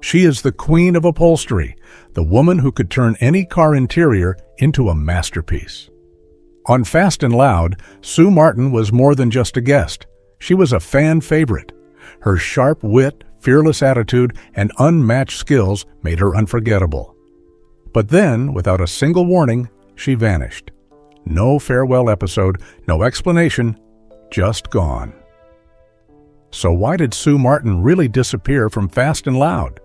She is the queen of upholstery, the woman who could turn any car interior into a masterpiece. On Fast and Loud, Sue Martin was more than just a guest. She was a fan favorite. Her sharp wit, fearless attitude, and unmatched skills made her unforgettable. But then, without a single warning, she vanished. No farewell episode, no explanation, just gone. So why did Sue Martin really disappear from Fast and Loud?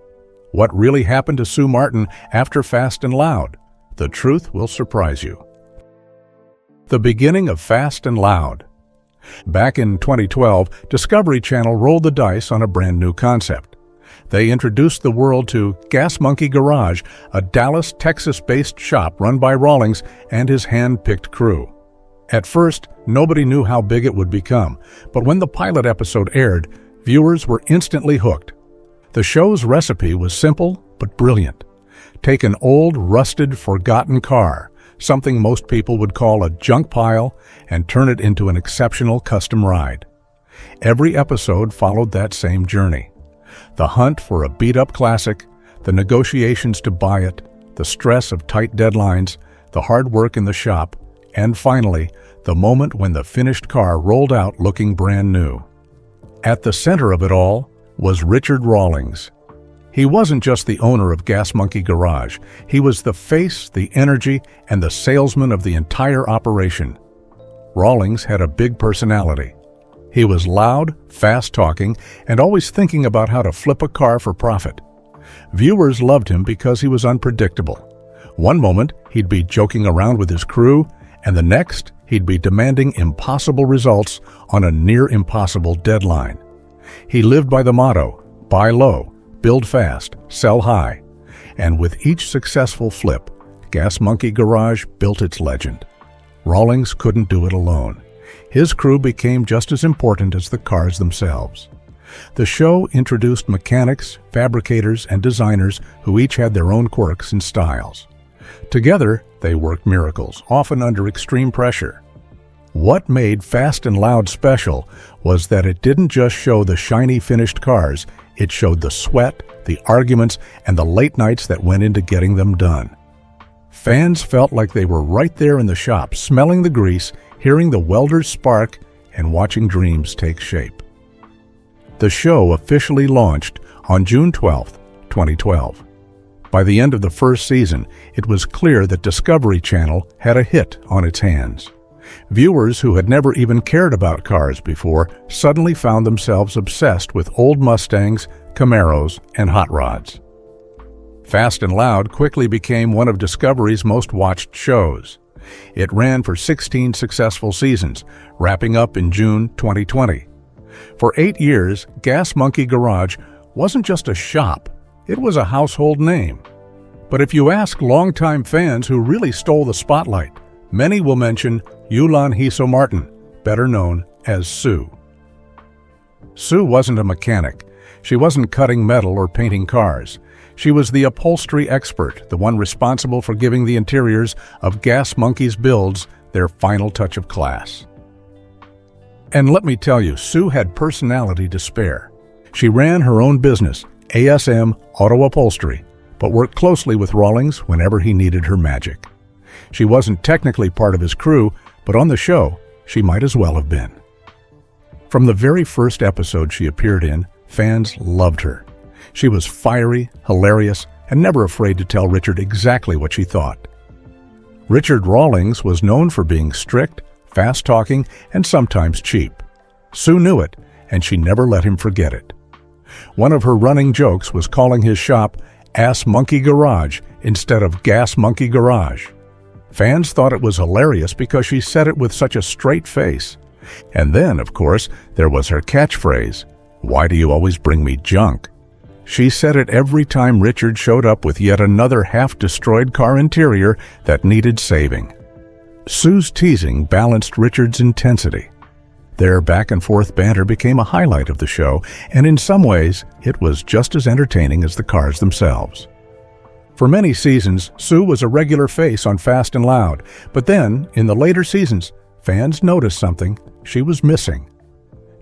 What really happened to Sue Martin after Fast and Loud? The truth will surprise you. The beginning of Fast and Loud. Back in 2012, Discovery Channel rolled the dice on a brand new concept. They introduced the world to Gas Monkey Garage, a Dallas, Texas-based shop run by Rawlings and his hand-picked crew. At first, nobody knew how big it would become, but when the pilot episode aired, viewers were instantly hooked. The show's recipe was simple but brilliant. Take an old, rusted, forgotten car, something most people would call a junk pile, and turn it into an exceptional custom ride. Every episode followed that same journey. The hunt for a beat-up classic, the negotiations to buy it, the stress of tight deadlines, the hard work in the shop, and finally, the moment when the finished car rolled out looking brand new. At the center of it all was Richard Rawlings. He wasn't just the owner of Gas Monkey Garage. He was the face, the energy, and the salesman of the entire operation. Rawlings had a big personality. He was loud, fast-talking, and always thinking about how to flip a car for profit. Viewers loved him because he was unpredictable. One moment, he'd be joking around with his crew, and the next, he'd be demanding impossible results on a near-impossible deadline. He lived by the motto, buy low, build fast, sell high. And with each successful flip, Gas Monkey Garage built its legend. Rawlings couldn't do it alone. His crew became just as important as the cars themselves. The show introduced mechanics, fabricators, and designers who each had their own quirks and styles. Together, they worked miracles, often under extreme pressure. What made Fast and Loud special was that it didn't just show the shiny finished cars, it showed the sweat, the arguments, and the late nights that went into getting them done. Fans felt like they were right there in the shop, smelling the grease, hearing the welders spark, and watching dreams take shape. The show officially launched on June 12, 2012. By the end of the first season, it was clear that Discovery Channel had a hit on its hands. Viewers who had never even cared about cars before suddenly found themselves obsessed with old Mustangs, Camaros, and hot rods. Fast and Loud quickly became one of Discovery's most watched shows. It ran for 16 successful seasons, wrapping up in June 2020. For 8 years, Gas Monkey Garage wasn't just a shop, it was a household name. But if you ask longtime fans who really stole the spotlight, many will mention Yulon Hiso Martin, better known as Sue. Sue wasn't a mechanic. She wasn't cutting metal or painting cars. She was the upholstery expert, the one responsible for giving the interiors of Gas Monkey's builds their final touch of class. And let me tell you, Sue had personality to spare. She ran her own business, ASM Auto Upholstery, but worked closely with Rawlings whenever he needed her magic. She wasn't technically part of his crew, but on the show, she might as well have been. From the very first episode she appeared in, fans loved her. She was fiery, hilarious, and never afraid to tell Richard exactly what she thought. Richard Rawlings was known for being strict, fast-talking, and sometimes cheap. Sue knew it, and she never let him forget it. One of her running jokes was calling his shop Ass Monkey Garage instead of Gas Monkey Garage. Fans thought it was hilarious because she said it with such a straight face. And then, of course, there was her catchphrase, "Why do you always bring me junk?" She said it every time Richard showed up with yet another half-destroyed car interior that needed saving. Sue's teasing balanced Richard's intensity. Their back-and-forth banter became a highlight of the show, and in some ways, it was just as entertaining as the cars themselves. For many seasons, Sue was a regular face on Fast and Loud, but then, in the later seasons, fans noticed something: she was missing.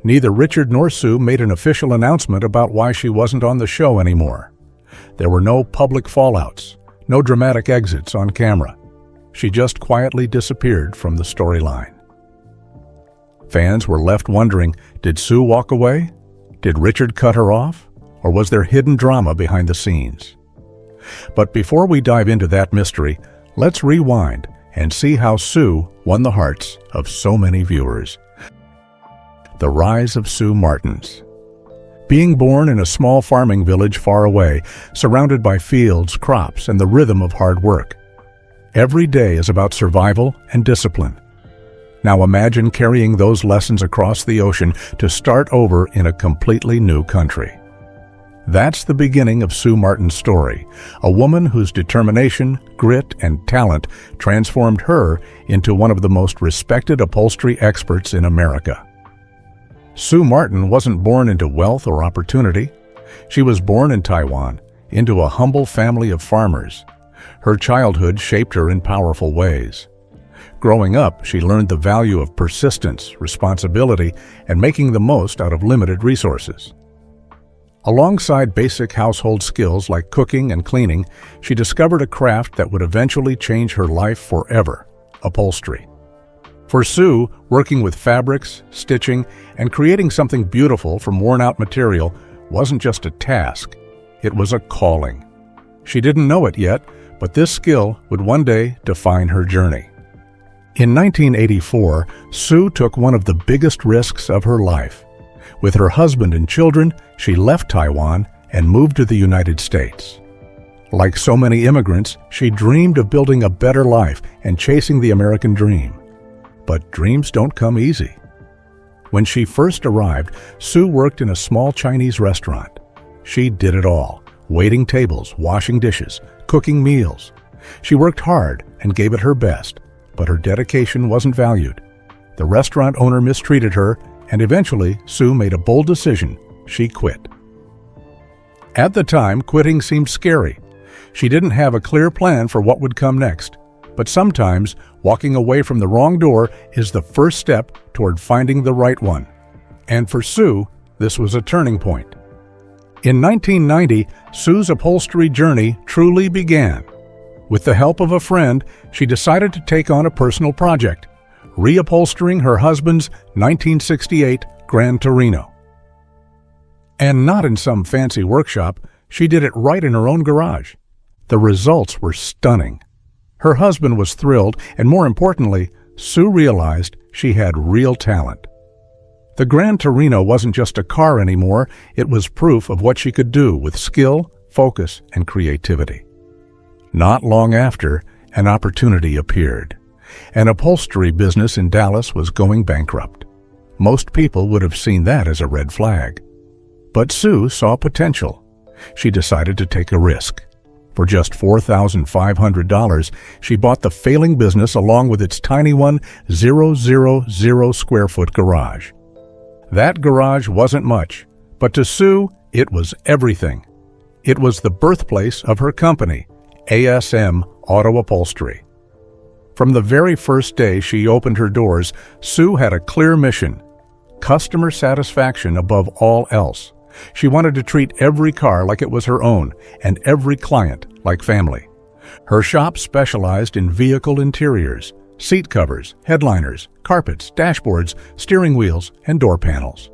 Neither Richard nor Sue made an official announcement about why she wasn't on the show anymore. There were no public fallouts, no dramatic exits on camera. She just quietly disappeared from the storyline. Fans were left wondering, did Sue walk away? Did Richard cut her off? Or was there hidden drama behind the scenes? But before we dive into that mystery, let's rewind and see how Sue won the hearts of so many viewers. The rise of Sue Martins. Being born in a small farming village far away, surrounded by fields, crops, and the rhythm of hard work. Every day is about survival and discipline. Now imagine carrying those lessons across the ocean to start over in a completely new country. That's the beginning of Sue Martin's story, a woman whose determination, grit, and talent transformed her into one of the most respected upholstery experts in America. Sue Martin wasn't born into wealth or opportunity. She was born in Taiwan, into a humble family of farmers. Her childhood shaped her in powerful ways. Growing up, she learned the value of persistence, responsibility, and making the most out of limited resources. Alongside basic household skills like cooking and cleaning, she discovered a craft that would eventually change her life forever: upholstery. For Sue, working with fabrics, stitching, and creating something beautiful from worn-out material wasn't just a task, it was a calling. She didn't know it yet, but this skill would one day define her journey. In 1984, Sue took one of the biggest risks of her life. With her husband and children, she left Taiwan and moved to the United States. Like so many immigrants, she dreamed of building a better life and chasing the American dream. But dreams don't come easy. When she first arrived, Sue worked in a small Chinese restaurant. She did it all: waiting tables, washing dishes, cooking meals. She worked hard and gave it her best, but her dedication wasn't valued. The restaurant owner mistreated her, and eventually Sue made a bold decision. She quit. At the time, quitting seemed scary. She didn't have a clear plan for what would come next. But sometimes, walking away from the wrong door is the first step toward finding the right one. And for Sue, this was a turning point. In 1990, Sue's upholstery journey truly began. With the help of a friend, she decided to take on a personal project: reupholstering her husband's 1968 Grand Torino. And not in some fancy workshop, she did it right in her own garage. The results were stunning. Her husband was thrilled, and more importantly, Sue realized she had real talent. The Grand Torino wasn't just a car anymore, it was proof of what she could do with skill, focus, and creativity. Not long after, an opportunity appeared. An upholstery business in Dallas was going bankrupt. Most people would have seen that as a red flag. But Sue saw potential. She decided to take a risk. For just $4,500, she bought the failing business along with its tiny 1,000 square foot garage. That garage wasn't much, but to Sue, it was everything. It was the birthplace of her company, ASM Auto Upholstery. From the very first day she opened her doors, Sue had a clear mission: customer satisfaction above all else. She wanted to treat every car like it was her own, and every client like family. Her shop specialized in vehicle interiors, seat covers, headliners, carpets, dashboards, steering wheels, and door panels.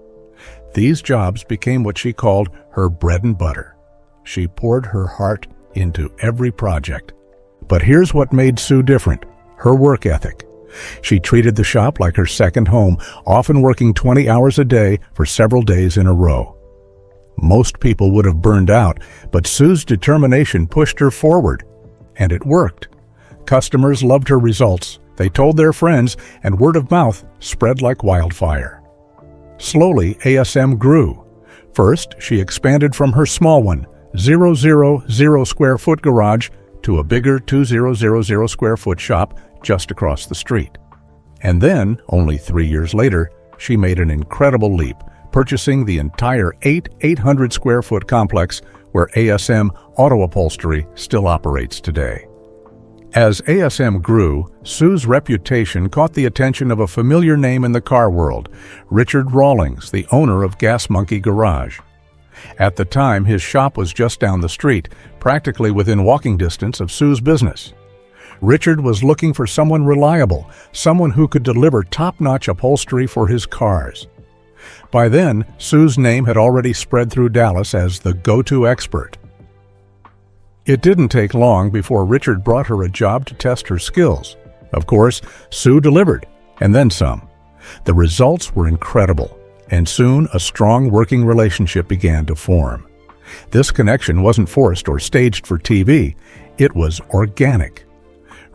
These jobs became what she called her bread and butter. She poured her heart into every project. But here's what made Sue different: her work ethic. She treated the shop like her second home, often working 20 hours a day for several days in a row. Most people would have burned out, but Sue's determination pushed her forward. And it worked. Customers loved her results. They told their friends, and word of mouth spread like wildfire. Slowly, ASM grew. First, she expanded from her small 1,000 square foot garage to a bigger 2,000 square foot shop just across the street. And then, only 3 years later, she made an incredible leap, purchasing the entire 800 square foot complex where ASM Auto Upholstery still operates today. As ASM grew, Sue's reputation caught the attention of a familiar name in the car world: Richard Rawlings, the owner of Gas Monkey Garage. At the time, his shop was just down the street, practically within walking distance of Sue's business. Richard was looking for someone reliable, someone who could deliver top-notch upholstery for his cars. By then, Sue's name had already spread through Dallas as the go-to expert. It didn't take long before Richard brought her a job to test her skills. Of course, Sue delivered, and then some. The results were incredible, and soon a strong working relationship began to form. This connection wasn't forced or staged for TV, it was organic.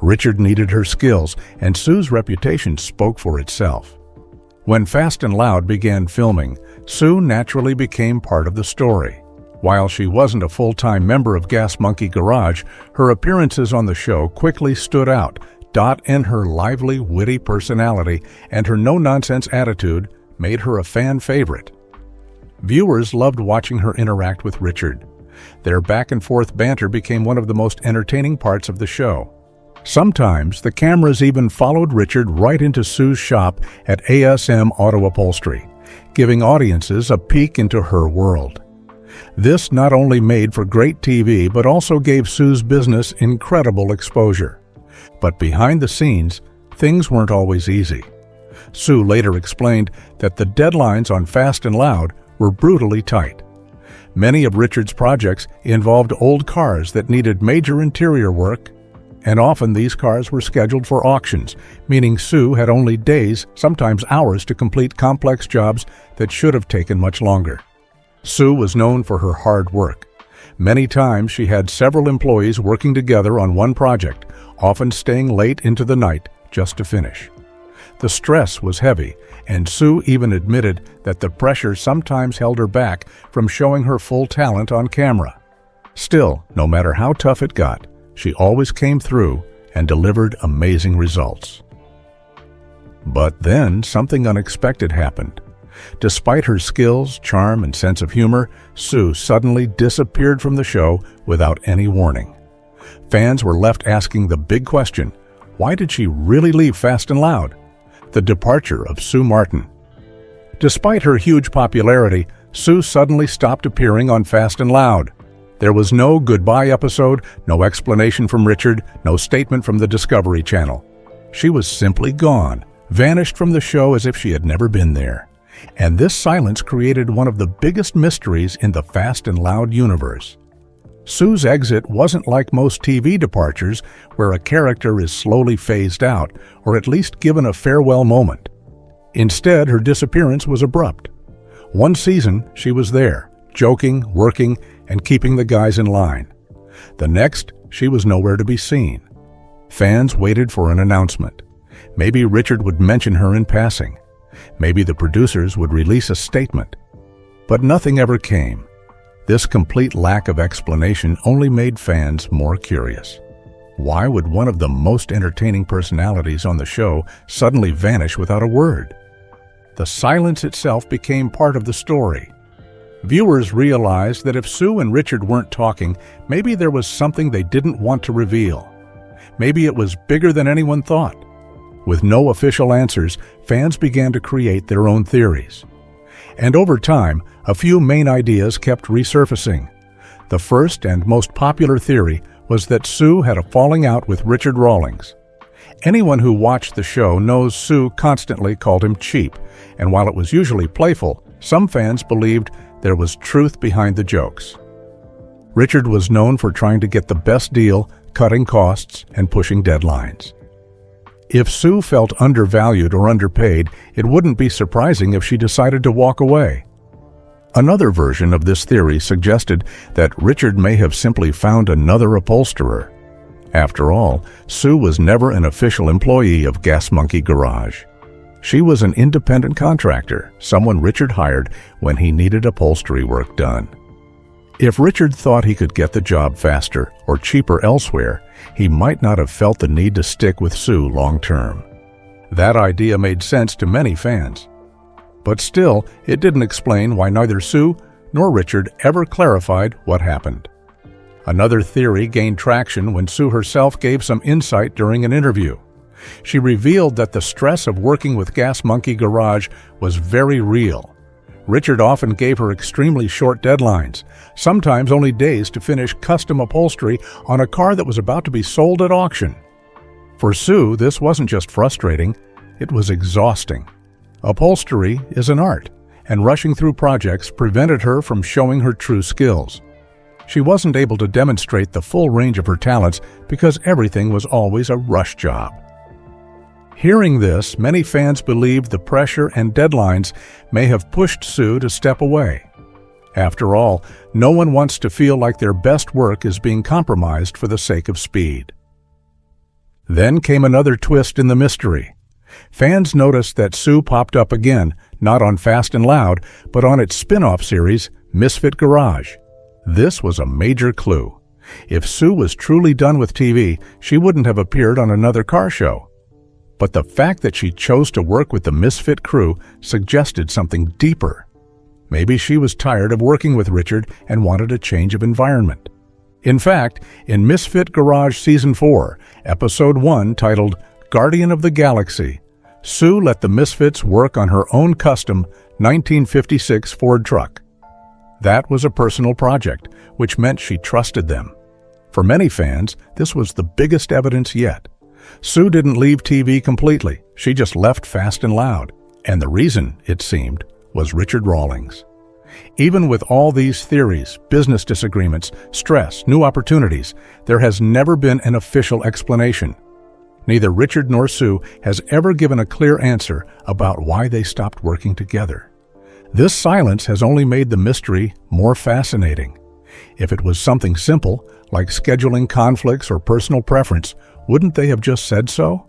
Richard needed her skills, and Sue's reputation spoke for itself. When Fast and Loud began filming, Sue naturally became part of the story. While she wasn't a full-time member of Gas Monkey Garage, her appearances on the show quickly stood out. And her lively, witty personality and her no-nonsense attitude made her a fan favorite. Viewers loved watching her interact with Richard. Their back-and-forth banter became one of the most entertaining parts of the show. Sometimes, the cameras even followed Richard right into Sue's shop at ASM Auto Upholstery, giving audiences a peek into her world. This not only made for great TV, but also gave Sue's business incredible exposure. But behind the scenes, things weren't always easy. Sue later explained that the deadlines on Fast and Loud were brutally tight. Many of Richard's projects involved old cars that needed major interior work, and often these cars were scheduled for auctions, meaning Sue had only days, sometimes hours, to complete complex jobs that should have taken much longer. Sue was known for her hard work. Many times she had several employees working together on one project, often staying late into the night just to finish. The stress was heavy, and Sue even admitted that the pressure sometimes held her back from showing her full talent on camera. Still, no matter how tough it got, she always came through and delivered amazing results. But then something unexpected happened. Despite her skills, charm, and sense of humor, Sue suddenly disappeared from the show without any warning. Fans were left asking the big question, why did she really leave Fast and Loud? The departure of Sue Martin. Despite her huge popularity, Sue suddenly stopped appearing on Fast and Loud. There was no goodbye episode, no explanation from Richard, no statement from the Discovery Channel. She was simply gone, vanished from the show as if she had never been there. And this silence created one of the biggest mysteries in the Fast and Loud universe. Sue's exit wasn't like most TV departures, where a character is slowly phased out, or at least given a farewell moment. Instead, her disappearance was abrupt. One season, she was there, joking, working, and keeping the guys in line. The next, she was nowhere to be seen. Fans waited for an announcement. Maybe Richard would mention her in passing. Maybe the producers would release a statement. But nothing ever came. This complete lack of explanation only made fans more curious. Why would one of the most entertaining personalities on the show suddenly vanish without a word? The silence itself became part of the story. Viewers realized that if Sue and Richard weren't talking, maybe there was something they didn't want to reveal. Maybe it was bigger than anyone thought. With no official answers, fans began to create their own theories. And over time, a few main ideas kept resurfacing. The first and most popular theory was that Sue had a falling out with Richard Rawlings. Anyone who watched the show knows Sue constantly called him cheap, and while it was usually playful, some fans believed there was truth behind the jokes. Richard was known for trying to get the best deal, cutting costs, and pushing deadlines. If Sue felt undervalued or underpaid, it wouldn't be surprising if she decided to walk away. Another version of this theory suggested that Richard may have simply found another upholsterer. After all, Sue was never an official employee of Gas Monkey Garage. She was an independent contractor, someone Richard hired when he needed upholstery work done. If Richard thought he could get the job faster or cheaper elsewhere, he might not have felt the need to stick with Sue long term. That idea made sense to many fans. But still, it didn't explain why neither Sue nor Richard ever clarified what happened. Another theory gained traction when Sue herself gave some insight during an interview. She revealed that the stress of working with Gas Monkey Garage was very real. Richard often gave her extremely short deadlines, sometimes only days to finish custom upholstery on a car that was about to be sold at auction. For Sue, this wasn't just frustrating, it was exhausting. Upholstery is an art, and rushing through projects prevented her from showing her true skills. She wasn't able to demonstrate the full range of her talents because everything was always a rush job. Hearing this, many fans believed the pressure and deadlines may have pushed Sue to step away. After all, no one wants to feel like their best work is being compromised for the sake of speed. Then came another twist in the mystery. Fans noticed that Sue popped up again, not on Fast and Loud, but on its spin-off series, Misfit Garage. This was a major clue. If Sue was truly done with TV, she wouldn't have appeared on another car show. But the fact that she chose to work with the Misfit crew suggested something deeper. Maybe she was tired of working with Richard and wanted a change of environment. In fact, in Misfit Garage Season 4, Episode 1, titled Guardian of the Galaxy, Sue let the Misfits work on her own custom 1956 Ford truck. That was a personal project, which meant she trusted them. For many fans, this was the biggest evidence yet. Sue didn't leave TV completely, she just left Fast and Loud, and the reason, it seemed, was Richard Rawlings. Even with all these theories, business disagreements, stress, new opportunities, there has never been an official explanation. Neither Richard nor Sue has ever given a clear answer about why they stopped working together. This silence has only made the mystery more fascinating. If it was something simple, like scheduling conflicts or personal preference, wouldn't they have just said so?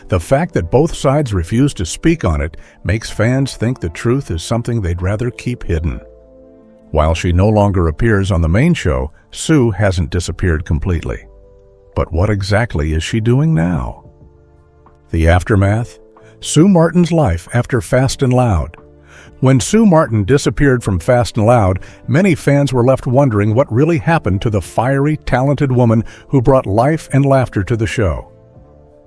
The fact that both sides refuse to speak on it makes fans think the truth is something they'd rather keep hidden. While she no longer appears on the main show, Sue hasn't disappeared completely. But what exactly is she doing now? The aftermath? Sue Martin's life after Fast and Loud. When Sue Martin disappeared from Fast and Loud, many fans were left wondering what really happened to the fiery, talented woman who brought life and laughter to the show.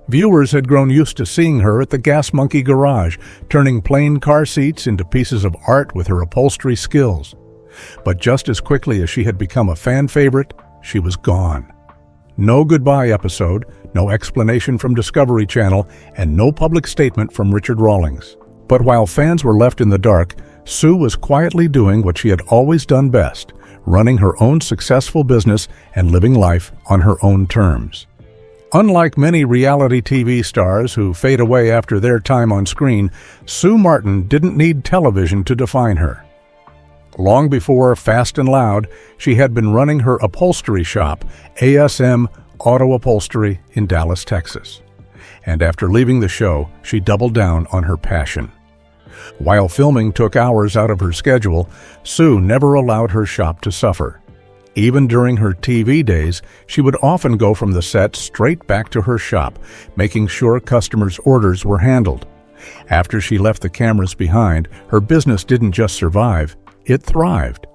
Viewers had grown used to seeing her at the Gas Monkey Garage, turning plain car seats into pieces of art with her upholstery skills. But just as quickly as she had become a fan favorite, she was gone. No goodbye episode, no explanation from Discovery Channel, and no public statement from Richard Rawlings. But while fans were left in the dark, Sue was quietly doing what she had always done best, running her own successful business and living life on her own terms. Unlike many reality TV stars who fade away after their time on screen, Sue Martin didn't need television to define her. Long before Fast and Loud, she had been running her upholstery shop, ASM Auto Upholstery, in Dallas, Texas. And after leaving the show, she doubled down on her passion. While filming took hours out of her schedule, Sue never allowed her shop to suffer. Even during her TV days, she would often go from the set straight back to her shop, making sure customers' orders were handled. After she left the cameras behind, her business didn't just survive, it thrived.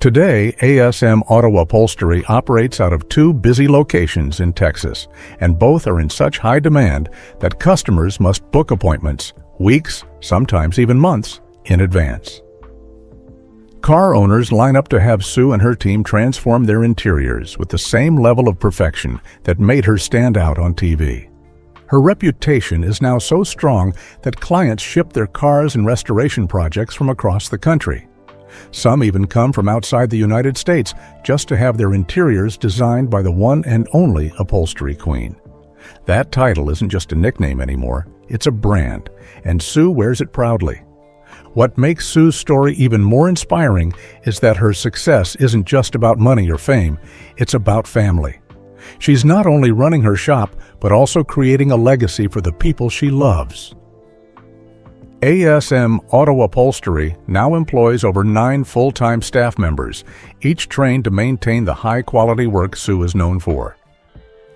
Today, ASM Auto Upholstery operates out of 2 busy locations in Texas, and both are in such high demand that customers must book appointments weeks, sometimes even months, in advance. Car owners line up to have Sue and her team transform their interiors with the same level of perfection that made her stand out on TV. Her reputation is now so strong that clients ship their cars and restoration projects from across the country. Some even come from outside the United States just to have their interiors designed by the one and only upholstery queen. That title isn't just a nickname anymore, it's a brand, and Sue wears it proudly. What makes Sue's story even more inspiring is that her success isn't just about money or fame, it's about family. She's not only running her shop, but also creating a legacy for the people she loves. ASM Auto Upholstery now employs over 9 full-time staff members, each trained to maintain the high-quality work Sue is known for.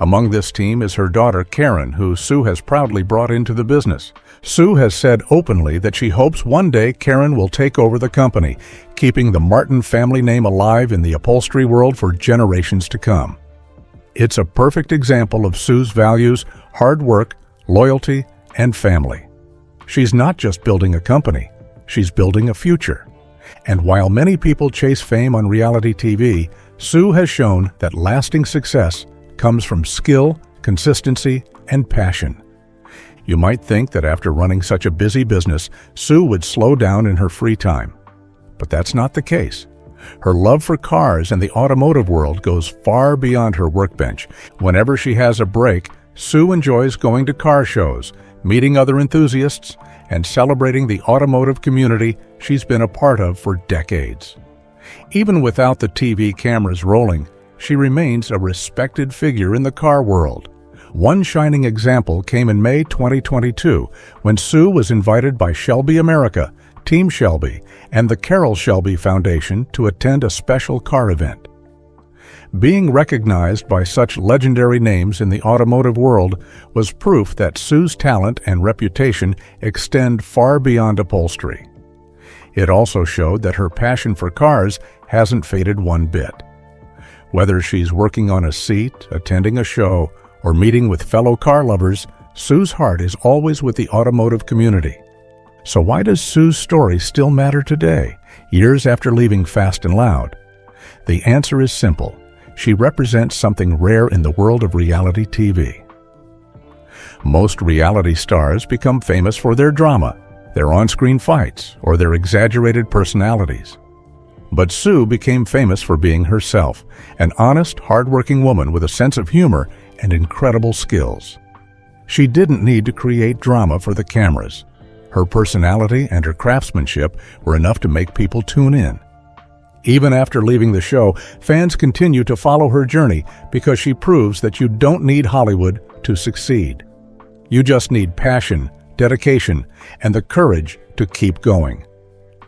Among this team is her daughter Karen, who Sue has proudly brought into the business. Sue has said openly that she hopes one day Karen will take over the company, keeping the Martin family name alive in the upholstery world for generations to come. It's a perfect example of Sue's values, hard work, loyalty, and family. She's not just building a company, she's building a future. And while many people chase fame on reality TV, Sue has shown that lasting success comes from skill, consistency, and passion. You might think that after running such a busy business, Sue would slow down in her free time. But that's not the case. Her love for cars and the automotive world goes far beyond her workbench. Whenever she has a break, Sue enjoys going to car shows, meeting other enthusiasts, and celebrating the automotive community she's been a part of for decades. Even without the TV cameras rolling, she remains a respected figure in the car world. One shining example came in May 2022 when Sue was invited by Shelby America, Team Shelby, and the Carroll Shelby Foundation to attend a special car event. Being recognized by such legendary names in the automotive world was proof that Sue's talent and reputation extend far beyond upholstery. It also showed that her passion for cars hasn't faded one bit. Whether she's working on a seat, attending a show, or meeting with fellow car lovers, Sue's heart is always with the automotive community. So why does Sue's story still matter today, years after leaving Fast and Loud? The answer is simple. She represents something rare in the world of reality TV. Most reality stars become famous for their drama, their on-screen fights, or their exaggerated personalities. But Sue became famous for being herself, an honest, hard-working woman with a sense of humor and incredible skills. She didn't need to create drama for the cameras. Her personality and her craftsmanship were enough to make people tune in. Even after leaving the show, fans continue to follow her journey because she proves that you don't need Hollywood to succeed. You just need passion, dedication, and the courage to keep going.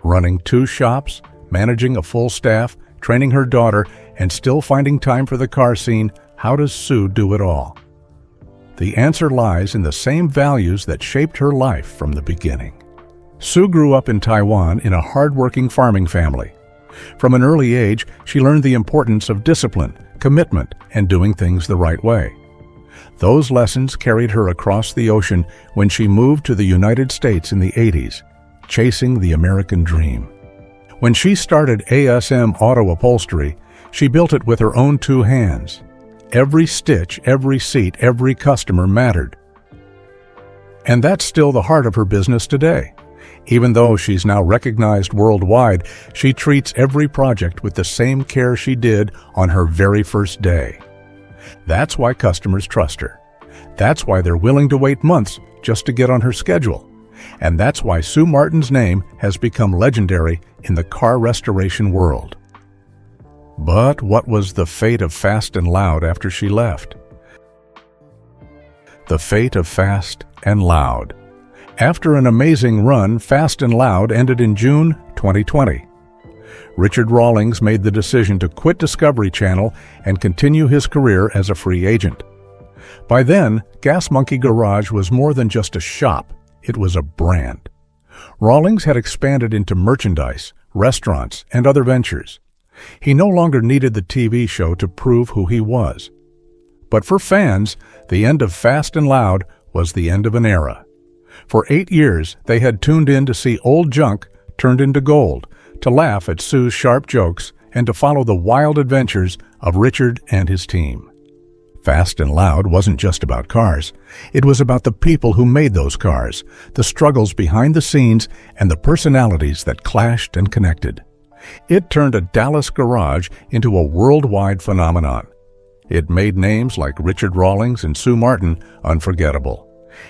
Running 2 shops, managing a full staff, training her daughter, and still finding time for the car scene, how does Sue do it all? The answer lies in the same values that shaped her life from the beginning. Sue grew up in Taiwan in a hard-working farming family. From an early age, she learned the importance of discipline, commitment, and doing things the right way. Those lessons carried her across the ocean when she moved to the United States in the 80s, chasing the American dream. When she started ASM Auto Upholstery, she built it with her own 2 hands. Every stitch, every seat, every customer mattered. And that's still the heart of her business today. Even though she's now recognized worldwide, she treats every project with the same care she did on her very first day. That's why customers trust her. That's why they're willing to wait months just to get on her schedule. And that's why Sue Martin's name has become legendary in the car restoration world. But what was the fate of Fast and Loud after she left? The fate of Fast and Loud. After an amazing run, Fast and Loud ended in June 2020. Richard Rawlings made the decision to quit Discovery Channel and continue his career as a free agent. By then, Gas Monkey Garage was more than just a shop, it was a brand. Rawlings had expanded into merchandise, restaurants, and other ventures. He no longer needed the TV show to prove who he was. But for fans, the end of Fast and Loud was the end of an era. For 8 years, they had tuned in to see old junk turned into gold, to laugh at Sue's sharp jokes, and to follow the wild adventures of Richard and his team. Fast and Loud wasn't just about cars. It was about the people who made those cars, the struggles behind the scenes, and the personalities that clashed and connected. It turned a Dallas garage into a worldwide phenomenon. It made names like Richard Rawlings and Sue Martin unforgettable.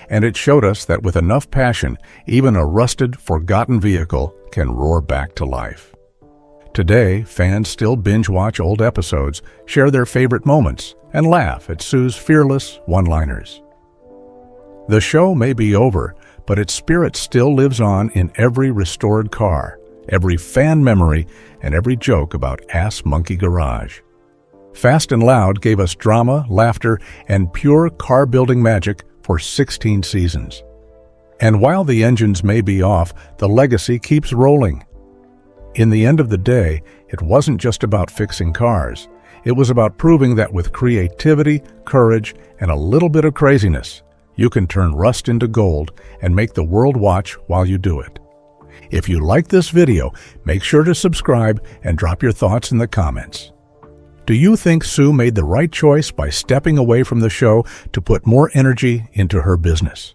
And it showed us that with enough passion, even a rusted, forgotten vehicle can roar back to life. Today, fans still binge-watch old episodes, share their favorite moments, and laugh at Sue's fearless one-liners. The show may be over, but its spirit still lives on in every restored car, every fan memory, and every joke about Ass Monkey Garage. Fast and Loud gave us drama, laughter, and pure car-building magic for 16 seasons. And while the engines may be off, the legacy keeps rolling. In the end of the day, it wasn't just about fixing cars. It was about proving that with creativity, courage, and a little bit of craziness, you can turn rust into gold and make the world watch while you do it. If you like this video, make sure to subscribe and drop your thoughts in the comments. Do you think Sue made the right choice by stepping away from the show to put more energy into her business?